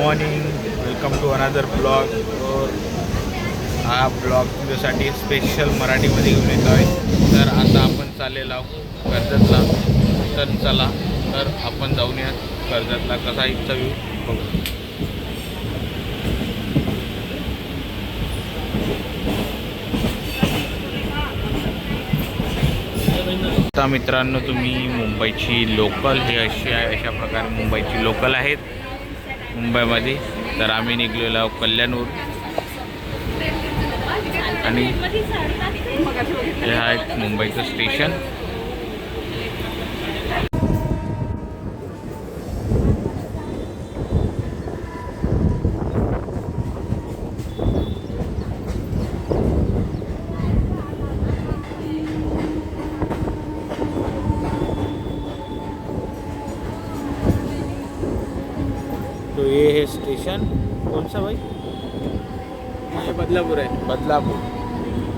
Morning, welcome to another blog. हा blog तुझ्यासाठी special मराठीमध्ये घेऊन येतो आहे. तर आता आपण चाललेलो आहोत कर्जतला. तर चला, तर आपण जाऊया कर्जतला. कसा इथचा व्ह्यू बघू. आता मित्रांनो, तुम्ही मुंबईची लोकल ही अशी आहे, अशा प्रकारे मुंबईची लोकल आहेत मुंबईमध्ये. तर आम्ही निघलेलो आहोत कल्याणहून आणि हे आहे मुंबईचं स्टेशन. तो ये है स्टेशन. कौन सा भाई? ये बदलापुर है.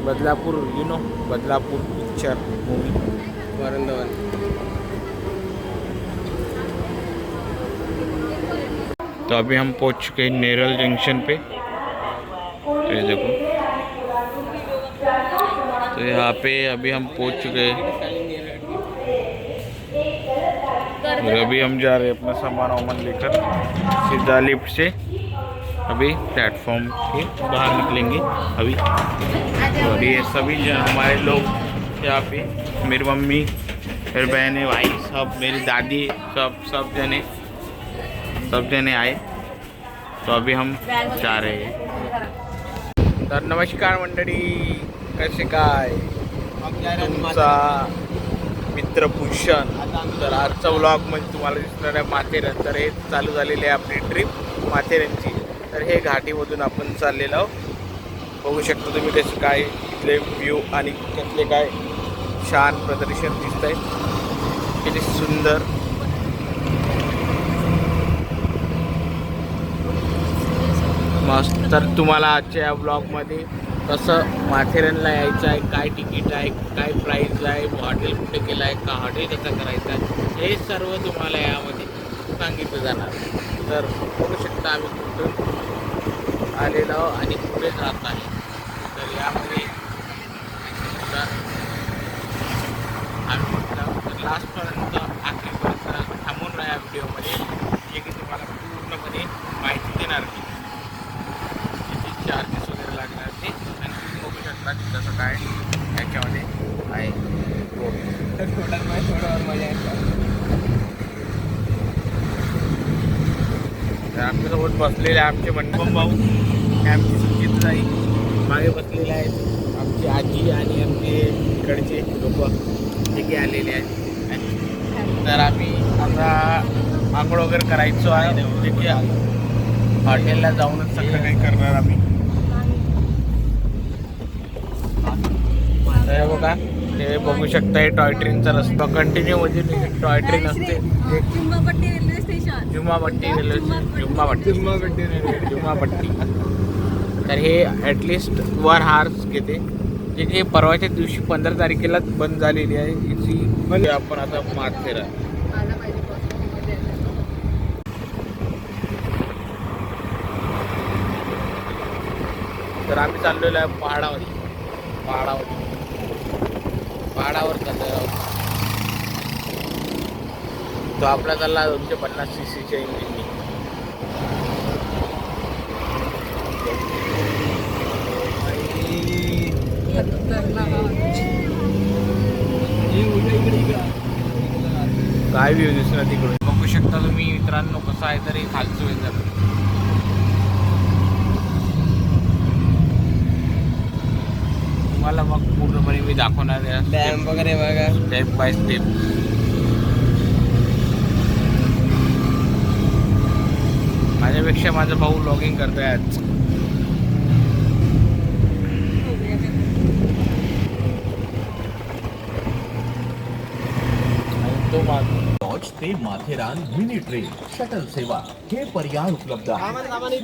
Badlapur you know, Badlapur picture movie. Varun Dhawan. तो अभी हम पहुंच चुके हैं नेरल जंक्शन पे. तो ये देखो, तो यहाँ पे अभी हम पहुंच चुके हैं. और अभी हम जा रहे हैं अपना सामान वामान लेकर सीधा लिफ्ट से अभी प्लेटफॉर्म के बाहर निकलेंगे अभी. और ये सभी हमारे लोग यहाँ पे, मेरी मम्मी, मेरी बहनें, भाई, सब, मेरी दादी, सब जने आए. तो अभी हम जा रहे हैं. तर नमस्कार मंडळी, कसे काय तुमचा मित्र भूषण. तर आजचा व्लॉग म्हणजे तुम्हाला दिसणार आहे माथेरान. तर हे चालू झालेली आहे आपली ट्रिप माथेरानची. तर हे घाटीमधून आपण चाललेलो आहोत. बघू शकता तुम्ही कसं काय इथले व्ह्यू आणि त्यातले काय छान प्रदर्शन दिसत आहे, किती सुंदर. मस्त. तर तुम्हाला आजच्या या ब्लॉगमध्ये कसं माथेरानला यायचं आहे, काय तिकीट आहे, काय प्राईस आहे, हॉटेल कुठे केलं आहे, का हॉटेल कसं करायचं आहे, हे सर्व तुम्हाला यामध्ये सांगितलं जाणार. तर बघू शकता आम्ही कुठून आलेलो आणि कुठे जात आहे. तर यामध्ये आम्ही म्हटलं तर लास्टपर्यंत आखरीपर्यंत थांबून राहा व्हिडिओमध्ये, जे की तुम्हाला पूर्णपणे माहिती देणार की किती चार्जेस वगैरे लागणार ते. आणि तुम्ही बघू शकता की कसं काय याच्यामध्ये आहे. तर आमच्यासोबत बसलेले आमचे मनपम भाऊ, हे आमची सुचित ताई मागे बसलेले आहेत, आमची आजी आणि आमचे इकडचे लोक जे की आलेले आहेत. तर आम्ही आता आंघोळ वगैरे करायचो आहे, जे की हॉटेलला जाऊनच सगळं काही करणार आम्ही. तर बघा, हे बघू शकता, हे टॉय ट्रेनचा रस्ता कंटिन्यू म्हणजे टॉय ट्रेन असते. Jummapatti railway station. जुम्मापट्टी. तर हे ॲटलिस्ट 1 hours घेते, जे की परवाच्या दिवशी 15 तारखेला बंद झालेली आहे याची. म्हणजे आपण आता माथेरान. तर आम्ही चाललेलो आहे पहाडावर चाललेलो आहोत. तो आपला चालला 250 cc इंजिननी. काय व्ह्यू दिसणार तिकडून बघू शकता तुम्ही मित्रांनो. कसं आहे तरी खालचं वेदर. तुम्हाला मग पूर्णपणे मी दाखवणार आहे डॅम वगैरे बघा स्टेप बाय स्टेप. माझ्यापेक्षा माझा भाऊ व्लॉगिंग करतोय आज. तो लॉज ते माथेरान मिनी ट्रेन शटल सेवा हे पर्याय उपलब्ध आहेत.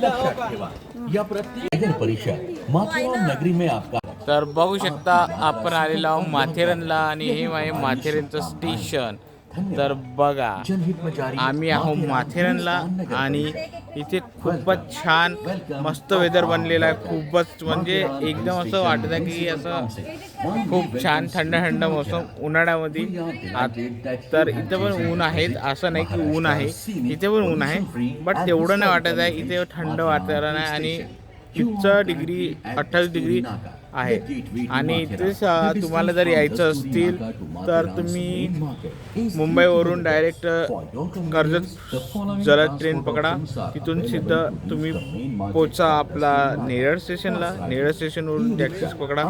लक्षात ठेवा, या प्रत्येक नगर परिषद माथेरान नगरी में आपका. तर बघू शकता आपण आलेलो आहोत माथेरानला आणि हे आहे माथेरानचं स्टेशन. तर बघा जनहितमजारी आम्ही आहो माथेरानला आणि इथे खूपच छान मस्त वेदर बनलेला आहे. खूपच म्हणजे एकदम असं वाटत आहे की असं खूप छान थंड थंड मोसम उन्हाळ्यामध्ये. तर इथे पण ऊन आहेत, असं नाही की ऊन आहे, इथे पण ऊन आहे बट तेवढं नाही वाटत आहे. इथे थंड वातावरण आहे आणि 28 डिग्री आहे. आणि इथेच तुम्हाला जर यायचं असतील तर तुम्ही मुंबईवरून डायरेक्ट कर्जत जलद ट्रेन पकडा. तिथून सिद्धं तुम्ही पोचा आपला नेरळ स्टेशनला. नेरळ स्टेशनवरून टॅक्सीज पकडा.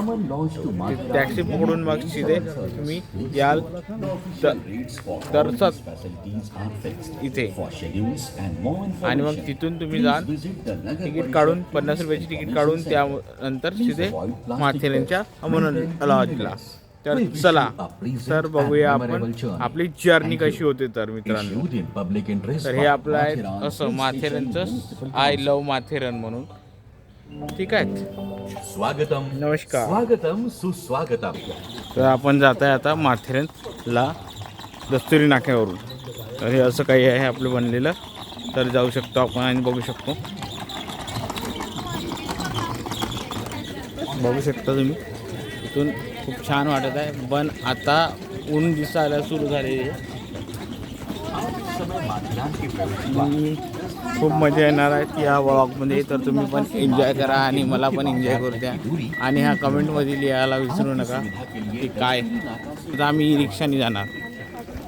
टॅक्सी पकडून मग सीधे तुम्ही याल दर्शक इथे. आणि मग तिथून तुम्ही जाल तिकीट काढून 50 रुपयाची तिकीट काढून त्यानंतर सीधे माथेरानच्या अमन लॉजला. तर चला तर बघूया आपण आपली जर्नी कशी होते. तर मित्रांनो तर हे आपलं आहे असं माथेरानचं आय लव्ह माथेरान म्हणून. ठीक आहे, स्वागतम नमस्कार. स्वागतम सुस्वागतम. तर आपण जात आहे आता माथेरानला दस्तुरी नाक्यावरून. तर हे असं काही आहे आपलं बनलेलं. तर जाऊ शकतो आपण आणि बघू शकतो. बघू शकता तुम्ही इथून खूप छान वाटत आहे. पण आता ऊन दिसायला सुरू झालेली आहे. खूप मजा येणार आहे या व्लॉगमध्ये. तर तुम्ही पण एन्जॉय करा आणि मला पण एन्जॉय करू द्या. आणि ह्या कमेंटमध्ये लिहायला विसरू नका की काय. तर आम्ही रिक्षाने जाणार.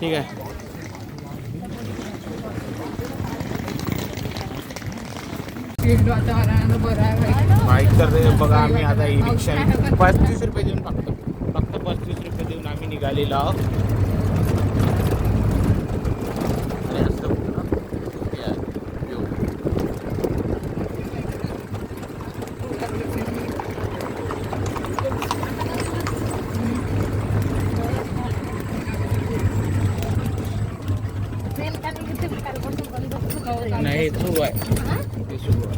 ठीक आहे. बाईक तर बघा आम्ही आता ई रिक्षाने 35 रुपये देऊन फक्त 35 रुपये देऊन आम्ही निघालेलो आहोत. नाही सुरू आहे, हे सुरू आहे,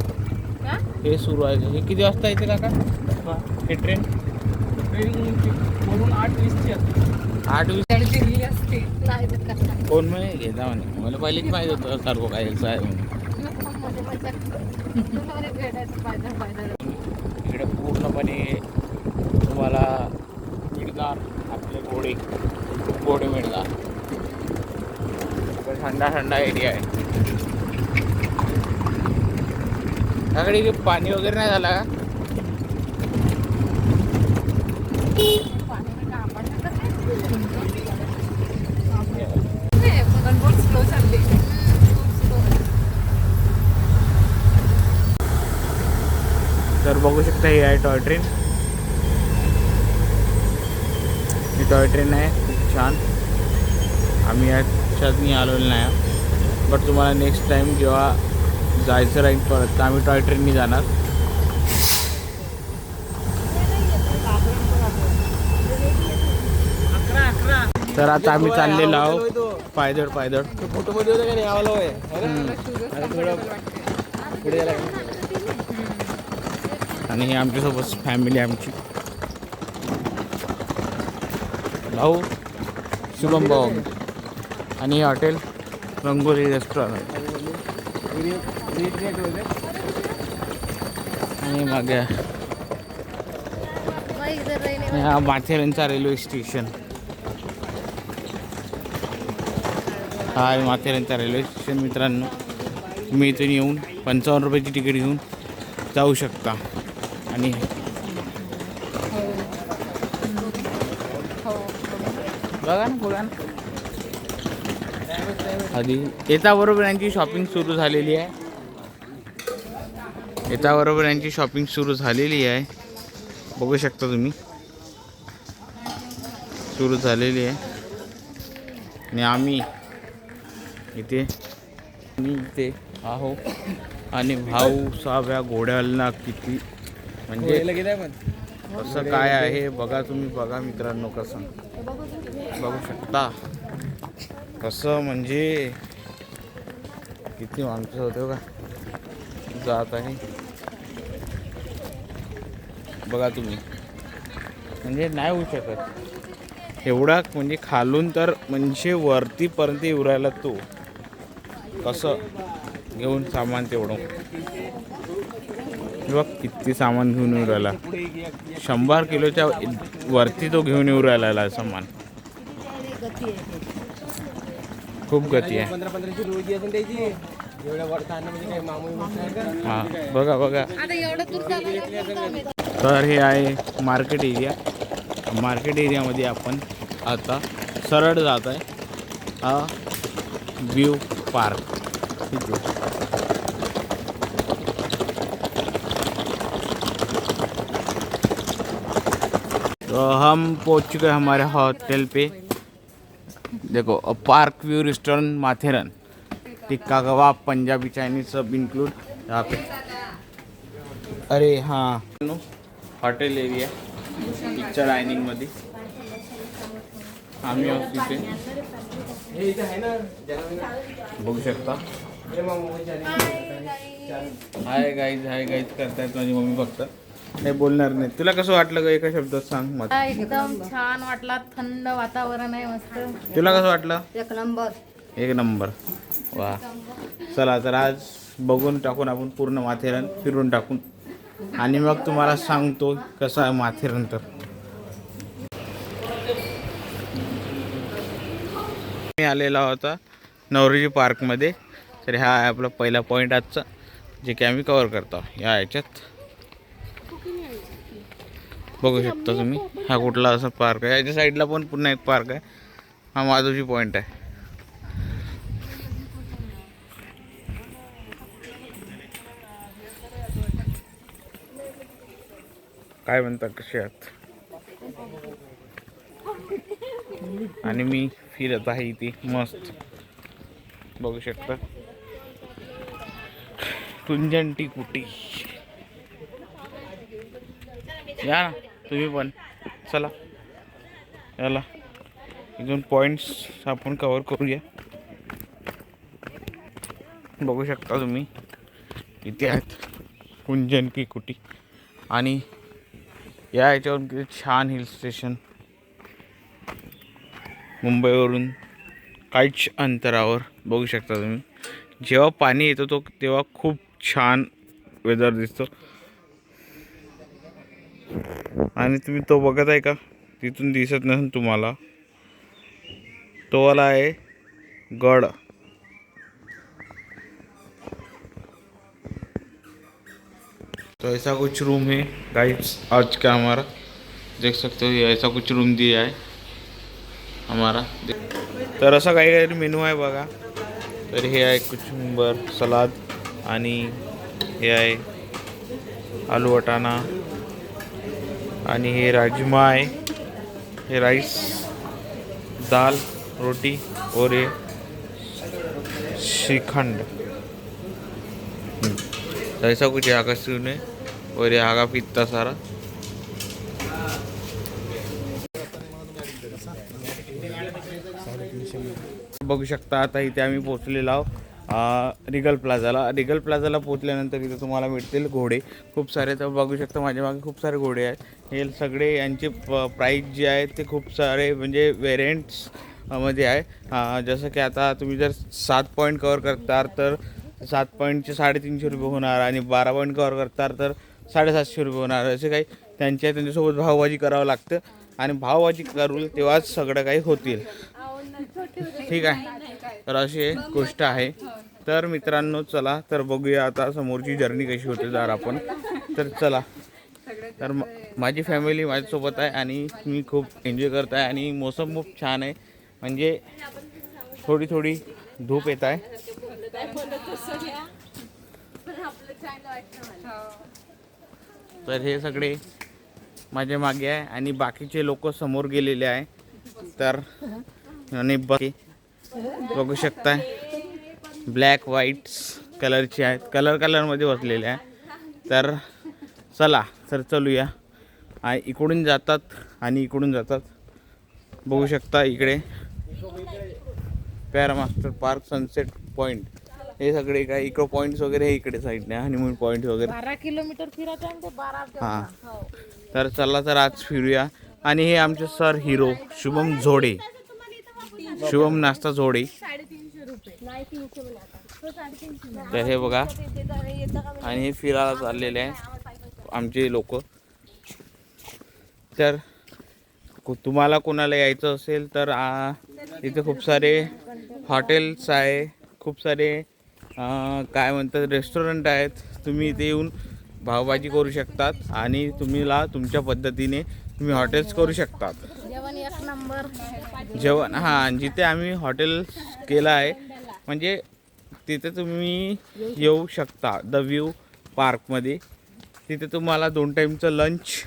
हे सुरू आहे. हे किती वाजता येते काका हे ट्रेन? वरून 8:20ची असते. 8:20 कोण म्हणे घेता म्हणे. मला पहिलेच माहीत होतं सर्व काय आहे म्हणून. इकडे पूर्णपणे तुम्हाला मिळणार आपले घोडे मिळणार. थंडा थंडा एरिया आहे. त्याकडे पाणी वगैरे नाही झाला का? तर बघू शकता ही आहे टॉय ट्रेन. ही टॉय ट्रेन आहे खूप छान. आम्ही याच्यातनी आलेलो नाही बट तुम्हाला नेक्स्ट टाइम जेव्हा जायचं राहील परत तर आम्ही टॉय ट्रेननी जाणार. तर आता आम्ही चाललेलो आहोत पायदळ. फोटोमध्ये होतं का नाही आवाला होय. पुढे गेला. आणि हे आमच्यासोबत फॅमिली आमची. भाऊ शुभम भाऊ आणि हे हॉटेल रंगोली रेस्टॉरंट. आणि मग हा माथेरानचा रेल्वे स्टेशन. हा आहे माथेरानचा रेल्वे स्टेशन मित्रांनो. तुम्ही इथून येऊन 55 रुपयाची तिकीट घेऊन जाऊ शकता. आणि बघा ना आधी येताबरोबर यांची शॉपिंग सुरू झालेली आहे. येताबरोबर यांची शॉपिंग सुरू झालेली आहे. बघू शकता तुम्ही सुरू झालेली आहे. आणि आम्ही इथे आहो आणि भाऊ साव्या घोड्याला किती म्हणजे असं काय आहे बघा तुम्ही. बघा मित्रांनो कसं बघू शकता कसं म्हणजे किती माणसं होते का जात आहे. बघा तुम्ही म्हणजे नाही होऊ शकत. एवढा म्हणजे खालून तर म्हणजे वरतीपर्यंत येऊ राहिला तो. कसं घेऊन सामान तेवढं बघ किती सामान घेऊन येऊ राहिला. 100 किलोच्या वरती तो घेऊन येऊ राहिला सामान. खूप गती आहे. 15-15ची रोजी असेल त्याची. एवढ्या वरता आणणं म्हणजे काही मामूली गोष्ट आहे का? हां बघा बघा. आता एवढं दूर चाललं. तर हे आहे मार्केट एरिया. मार्केट एरियामध्ये आपण आता सरळ जात आहे. हा व्यू पार्क. ठीक आहे. तो हम पहुंच चुके हैं हमारे होटल पे. देखो पार्क व्यू रेस्टोरेंट माथेरन. टिक्का कबाब पंजाबी चाइनीज सब इंक्लूड यहाँ पे. अरे हाँ हॉटेल एरिया पिक्चर डायनिंग मध्ये आम्ही आहोत तिथे. हे इथे आहे ना जनरल. बघू शकता. हे मामू हाय गाईज करतायत माझी मम्मी. फक्त काही बोलणार नाही. तुला कसं वाटलं ग एका शब्दात सांग मत. एकदम छान वाटला. थंड वातावरण आहे मस्त. तुला कसं वाटलं? एक नंबर. एक नंबर. वा चला तर आज बघून टाकून आपण पूर्ण माथेरान फिरून टाकून आणि मग तुम्हाला सांगतो कसं आहे माथेरान. तर मी आलेला होता नवरोजी पार्कमध्ये. तर हा आहे आपला पहिला पॉईंट आजचा जे की आम्ही कवर करतो या ह्याच्यात. बघू शकता तुम्ही हा कुठला असा पार्क आहे. याच्या साईडला पण पुन्हा एक पार्क आहे. हा माधवजी पॉईंट आहे. काय म्हणतात कसे आहात. आणि मी फिरत आहे इथे मस्त. बघू शकता कुंजन टी कुटी. या ना तुम्ही पण चला. याला इथून पॉईंट्स आपण कवर करूया. बघू शकता तुम्ही इथे आहेत कुंजन की कुटी. आणि या ह्याच्यावरून किती छान हिल स्टेशन. मुंबईवरून काहीच अंतरावर बघू शकता तुम्ही. जेव्हा पाणी येतो तो तेव्हा खूप छान वेदर दिसतो. आणि तुम्ही तो बघत आहे का तिथून दिसत नसेल तुम्हाला. तो वाला आहे गड. तो ऐसा कुछ रूम है गाइस आज का हमारा. देख सकते हो ये ऐसा कुछ रूम दिया है हमारा. तर असा काही काही मेनू आहे बघा. तर हे आहे कुचुंबर सलाद आणि हे आहे आलू वटाणा आणि हे राजमा आहे. हे राईस दाल रोटी और ये श्रीखंड. तो ऐसा कुछ यहाँ का सीन है. और यहाँ का इतना सारा बघू शकता. आता इथे आम्ही पोहोचलेलो आहोत रिगल प्लाझाला. रिगल प्लाझाला पोहोचल्यानंतर इथे तुम्हाला मिळतील घोडे खूप सारे. तर बघू शकता माझ्या मागे खूप सारे घोडे आहेत. हे सगळे यांचे प्राईस जे आहे ते खूप सारे म्हणजे व्हेरियंट्स मध्ये आहे. जसं की आता तुम्ही जर 7 पॉईंट कवर करता तर 7 पॉईंटचे 350 रुपये होणार आणि 12 पॉईंट कवर करता तर 750 रुपये होणार. असे काही त्यांच्यासोबत भावबाजी करावं लागतं आणि भावबाजी करू तेव्हाच सगळं काही होतील. ठीक आहे. तर अशी एक गोष्ट आहे. तर मित्रांनो चला तर बघूया आता समोरची जर्नी कशी होते जर आपण. तर चला. तर माझी फॅमिली माझ्यासोबत आहे आणि मी खूप एन्जॉय करत आहे आणि मोसम खूप छान आहे. म्हणजे थोडी थोडी धूप येत आहे. तर हे सगळे माझ्या मागे आहे आणि बाकीचे लोक समोर गेलेले आहे. तर आणि बघू शकताय ब्लॅक व्हाईट्स कलरचे आहेत. कलरमध्ये बसलेले आहे. तर चला तर चलूया. इकडून जातात आणि इकडून जातात. बघू शकता इकडे पॅरामास्टर पार्क सनसेट पॉईंट हे सगळे काही इको पॉईंट्स वगैरे हे इकडे साईडने हनीमून पॉईंट वगैरे 12 किलोमीटर फिरायचं आहे ते 12. हां. तर चला तर आज फिरूया आणि हे आमचे सर हिरो शुभम झोडे, शुभम नाश्ता झोडे. तर हे बघा, आणि हे फिरायला चाललेले आहे आमचे लोक. तर तुम्हाला कोणाला यायचं असेल तर इथे खूप सारे हॉटेल्स आहे, खूप सारे काय म्हणतात रेस्टॉरंट आहेत. तुम्ही इथे येऊन भावभाजी करू शकतात आणि तुम्हीला तुमच्या पद्धतीने तुम्ही हॉटेल्स करू शकतात. जेवण एक नंबर. जेवण हां, जिथे आम्ही हॉटेल केलं आहे म्हणजे तिथे तुम्ही येऊ शकता. द व्ह्यू पार्कमध्ये. तिथे तुम्हाला 2 टाईमचं लंच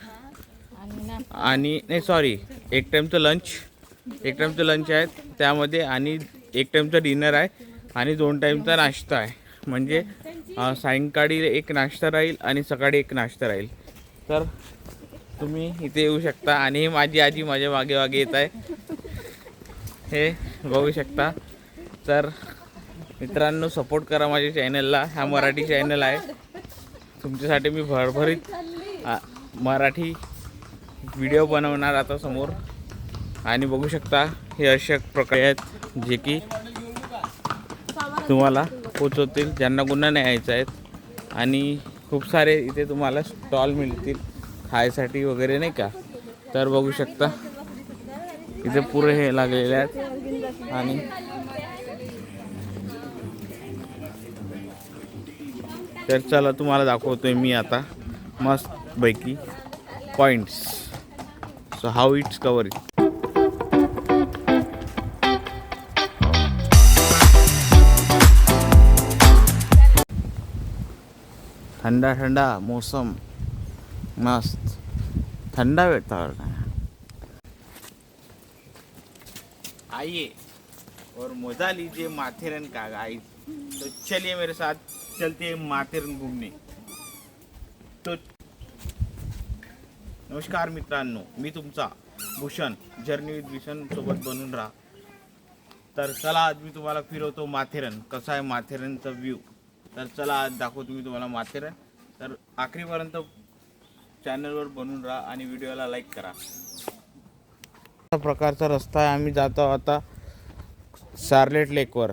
आणि नाही सॉरी एक टाईमचं लंच आहे त्यामध्ये, आणि 1 टाईमचं डिनर आहे आणि 2 टाईमचा नाश्ता आहे. म्हणजे सायंकाळी एक नाश्ता राहील आणि सकाळी एक नाश्ता राहील. तर तुम्ही इथे येऊ शकता. आणि माझी आजी माझ्या मागे येत आहे, हे बघू शकता. तर मित्रांनो, सपोर्ट करा माझ्या चॅनलला. हा मराठी चॅनल आहे. तुमच्यासाठी मी भरभरीत मराठी व्हिडिओ बनवणार आता समोर. आणि बघू शकता हे अशा प्रकारे आहेत जे की तुम्हाला पोचवतील ज्यांना गुन्हा नाही यायचा आहेत. आणि खूप सारे इथे तुम्हाला स्टॉल मिळतील खायसाठी वगैरे नाही का. तर बघू शकता इथे पुरे हे लागलेले आहेत. आणि तर चला तुम्हाला दाखवतोय मी आता मस्तपैकी points. So how its cover it. ठंडा ठंडा मौसम, मस्त ठंडा वातावरण है. आइए और मजा लीजिए माथेरन का गाइस. तो चलिए मेरे साथ चलते हैं माथेरन घूमने. तो नमस्कार मित्रांनो, मी तुमचा भूषण जर्नी विथ भूषण सोबत बनून राहा. तर चला आज मी तुम्हाला फिरवतो माथेरन. कसा आहे माथेरनचा व्ह्यू. तर चला आज दाखवतो मी तुम्हाला माथेरन. तर आखरीपर्यंत चॅनलवर बनून राहा आणि व्हिडिओला लाईक करा. अशा प्रकारचा रस्ता आहे. आम्ही जातो आता शार्लेट लेकवर.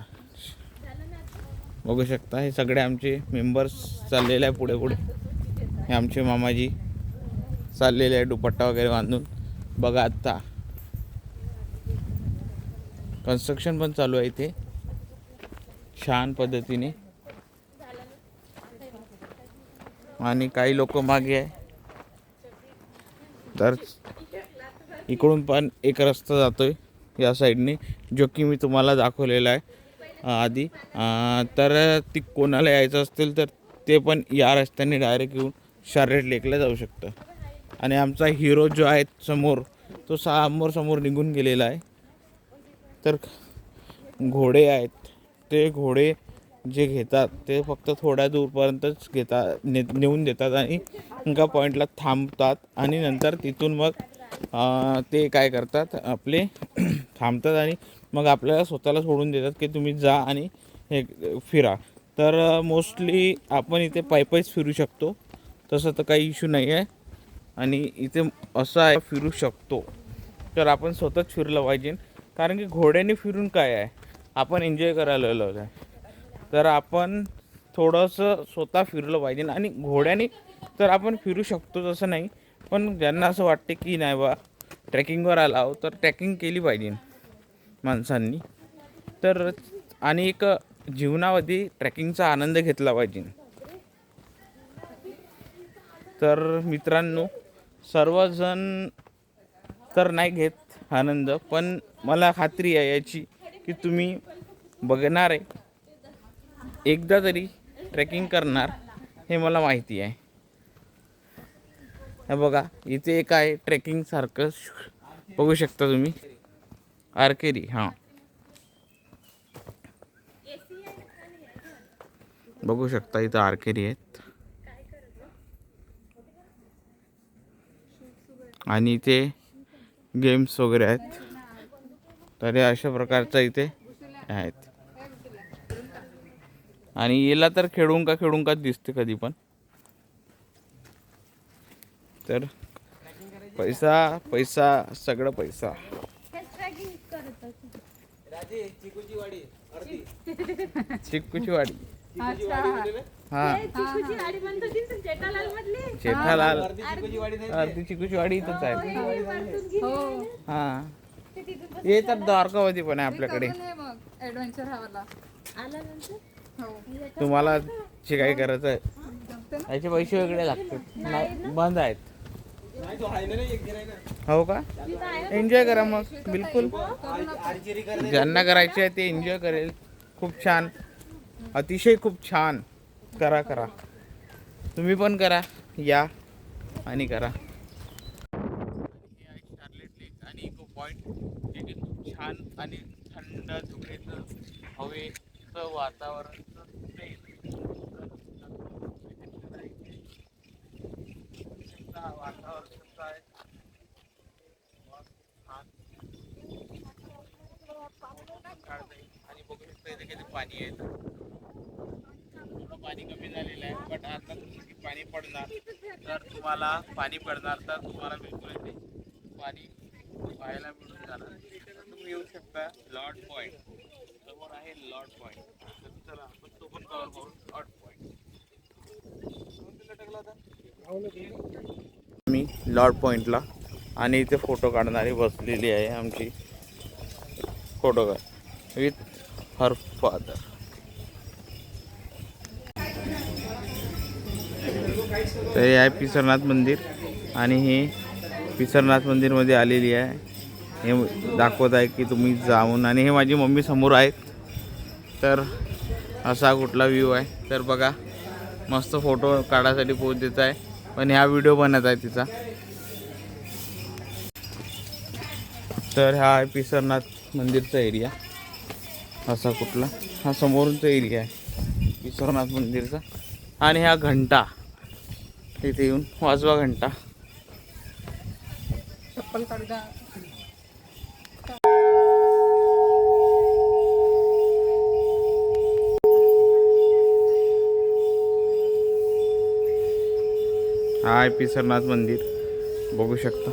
बघू शकता हे सगळे आमचे मेंबर्स चाललेले आहे पुढे पुढे. हे आमचे मामाजी चाललेले आहे दुपट्टा वगैरे बांधून. बघा आता कन्स्ट्रक्शन पण चालू आहे इथे छान पद्धतीने. आणि काही लोक मागे आहे. तर इकडून पण एक रस्ता जातोय या साईडने, जो की मी तुम्हाला दाखवलेला आहे आधी. तर ती कोणाला यायचं असतील तर ते पण या रस्त्याने डायरेक्ट येऊन शार्लेट लेकला जाऊ शकतं. आणि आमचा हिरो जो आहे समोर, तो समोर निघून गेलेला आहे. तर घोडे आहेत, ते घोडे जे घेतात ते फक्त थोड्या दूरपर्यंतच नेऊन देतात आणि एका पॉईंटला थांबतात. आणि नंतर तिथून मग ते काय करतात आपले थांबतात आणि मग आपल्याला स्वतःला सोडून देतात की तुम्ही जा आणि हे फिरा. तर मोस्टली आपण इथे पायीच फिरू शकतो, तसं तर काही इश्यू नाही आहे. आणि इथे असं आहे फिरू शकतो तर आपण स्वतःच फिरलं पाहिजे. कारण की घोड्याने फिरून काय आहे, आपण एन्जॉय करायला आलो आहे. तर आपण थोडंसं स्वतः फिरलं पाहिजे. आणि घोड्याने तर आपण फिरू शकतो तसं नाही, पण ज्यांना असं वाटते की नाही बा ट्रेकिंगवर आला आहो तर ट्रेकिंग केली पाहिजे माणसांनी. तर आणि एक जीवनामध्ये ट्रेकिंगचा आनंद घेतला पाहिजे. तर मित्रांनो, सर्वजण तर नाही घेत आनंद, पण मला खात्री आहे याची की तुम्ही बघणार आहे, एकदा तरी ट्रेकिंग करणार हे मला माहिती आहे. हे बघा इथे एक आहे ट्रेकिंग सारखं, बघू शकता तुम्ही, आर्केरी. हां बघू शकता इथं आर्केरी आहेत. आणि इथे गेम्स वगैरे आहेत. तर हे अशा प्रकारचं इथे आहेत. आणि याला तर खेळून का दिसते कधी पण. तर पैसा पैसा सगळं पैसा. राजे चिकूची वाडी अर्धी चिक्कूची वाडी. अच्छा हा चिकूची गाडी म्हणत होती ना जेठालाल मधली जेठालाल अर्धी चिकूची वाडी झाली. अर्धी चिक्कूची वाडी इथंच आहे. हो हा हे तर द्वारकावती पण आहे आपल्याकडे. मग ऍडव्हेंचर हवाला आल्यानंतर हो तुम्हाला जे काही करायचं आहे याचे पैसे वेगळे लागतात. नाही बंद आहेत. नाही तो आहे ना रे, एक जण आहे ना. हो का एन्जॉय करा मग बिलकुल. आर्चरी करायला ज्यांना करायचे आहे ते एन्जॉय करेल. खूप छान अतिशय खूप छान. करा करा तुम्ही पण करा या आणि करा. शार्लेट लेक आणि इको पॉइंट जे की खूप छान आणि थंड धुकेचं हवेचं वातावरण वातावरण कसं आहे आणि बघू शकता इथे किती पाणी आहे. थोडं पाणी कमी झालेलं आहे बट आता किती पाणी पडणार तर तुम्हाला पाणी पडणार तर तुम्हाला बिलकुल इथे पाणी पाहायला मिळून जाणार. तर तुम्ही येऊ शकता लॉर्ड पॉईंट. समोर आहे लॉर्ड पॉईंट. तर चला आपण तो पण कव्हर करू. लॉर्ड पॉईंट मी लॉर्ड पॉईंटला आणि इथे फोटो काढणारी बसलेली आहे आमची फोटोग्राफ विथ हर फादर. तर हे आहे पिसरनाथ मंदिर आणि हे पिसरनाथ मंदिरमध्ये आलेली आहे. हे दाखवत आहे की तुम्ही जाऊन. आणि हे माझी मम्मी समोर आहेत. तर असा कुठला व्ह्यू आहे तर बघा. मस्त फोटो काढायसाठी पोच देत आहे पण ह्या व्हिडिओ बनत आहे तिचा. तर हा आहे पिसरनाथ मंदिरचा एरिया. असा कुठला हा समोरचा एरिया आहे पिसरनाथ मंदिरचा. आणि हा घंटा इथे येऊन वाजवा घंटा. चप्पल काढू द्या. हा आहे पिसरनाथ मंदिर बघू शकता.